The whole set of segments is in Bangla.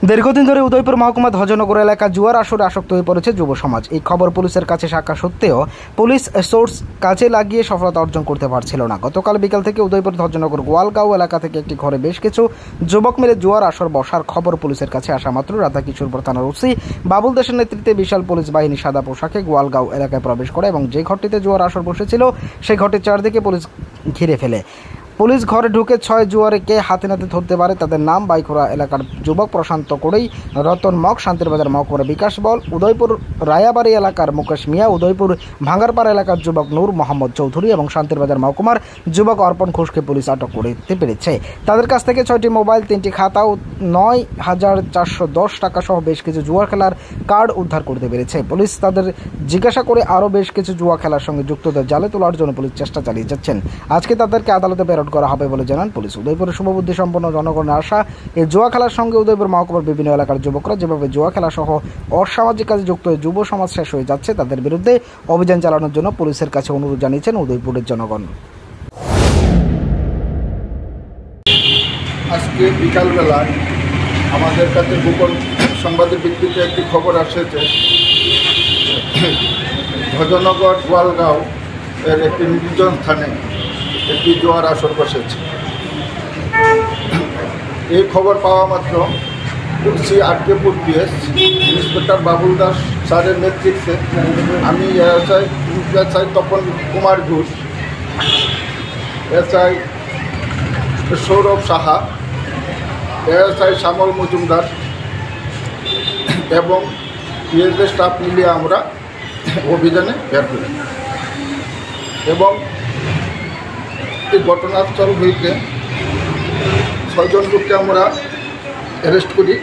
দীর্ঘদিন ধরে উদয়পুর মহকুমা ধ্বজনগর এলাকা জুয়ার আসরে আসক্ত হয়ে পড়েছে যুব সমাজ। এই খবর পুলিশের কাছে থাকা সত্ত্বেও পুলিশ সোর্স কাজে লাগিয়ে সফলতা অর্জন করতে পারছিল না। গতকাল বিকাল থেকে উদয়পুর ধ্বজনগর গোয়ালগাঁও এলাকা থেকে একটি ঘরে বেশ কিছু যুবক মিলে জুয়ার আসর বসার খবর পুলিশের কাছে আসা মাত্র রাধাকিশোরপুর থানার ওসি বাবুল দেশের নেতৃত্বে বিশাল পুলিশ বাহিনী সাদা পোশাকে গোয়ালগাঁও এলাকায় প্রবেশ করে এবং যে ঘরটিতে জুয়ার আসর বসেছিল সেই ঘরটির চারদিকে পুলিশ ঘিরে ফেলে। পুলিশ ঘরে ঢুকে 6 জুয়ারিকে হাতে নাতে ধরতে পারে। তাদের নাম বাইখোরা এলাকার যুবক প্রশান্ত কোড়ই, রতন মগ, শান্তিরবাজার মহকুমার বিকাশ বল, উদয়পুর রায়াবাড়ি এলাকার মুকেশ মিয়া, উদয়পুর ভাঙ্গারপাড়া এলাকার যুবক নূর মোহাম্মদ চৌধুরী এবং শান্তিরবাজার মহকুমার যুবক অর্পণ ঘোষকে পুলিশ আটক করতে পেরেছে। তাদের কাছ থেকে 6টি মোবাইল, 3টি খাতা ও 9,410 টাকা সহ বেশ কিছু জুয়া খেলার কার্ড উদ্ধার করতে পেরেছে। পুলিশ তাদের জিজ্ঞাসা করে আরও বেশ কিছু জুয়া খেলার সঙ্গে যুক্তদের জালে তোলার জন্য পুলিশ চেষ্টা চালিয়ে যাচ্ছেন। আজকে তাদেরকে আদালতে প্রেরণ করা হবে বলে জানান পুলিশ। উদয়পুরের শুভবুদ্ধি সম্পন্ন জনগণের আশা, এই জুয়া খেলার সঙ্গে উদয়পুর মহকুমার বিভিন্ন এলাকার যুবকরা যেভাবে জুয়া খেলা সহ অসামাজিক কাজে যুক্ত হয়ে যুব সমাজ শেষ হয়ে যাচ্ছে, তাদের বিরুদ্ধে অভিযান চালানোর জন্য পুলিশের কাছে অনুরোধ জানিয়েছেন উদয়পুরের জনগণ। আজকে বিকালবেলায় আমাদের কাছে গোপন সংবাদের ভিত্তিতে একটি খবর আসছে, ধ্বজনগর গোয়ালগাঁও এর একটি নির্জন স্থানে একটি জুয়ার আসর বসেছে। এই খবর পাওয়া মাত্র OC RKpur PS inspector Babul Das স্যারের নেতৃত্বে আমি SI Tapan Kumar Ghosh, SI Sourav Saha, SI Shyamal Majumdar এবং পিএসএ স্টাফ মিলিয়ে আমরা অভিযানে বের করি এবং এই ঘটনাস্থল হইতে 6 জন লোককে আমরা অ্যারেস্ট করি।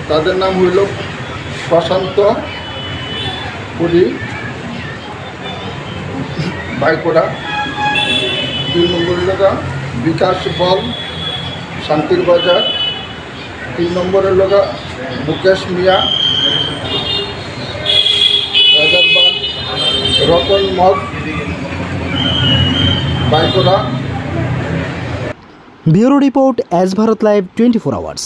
তাদের নাম হইল প্রশান্ত কোড়ই, বাইখোরা, 2 নম্বরের লগা বিকাশ বল, শান্তির বাজার, 3 নম্বরের লগা Mukesh Miya, Rajarbag, Ratan Mog, Baikhora. Bureau report, S Bharat live 24 hours.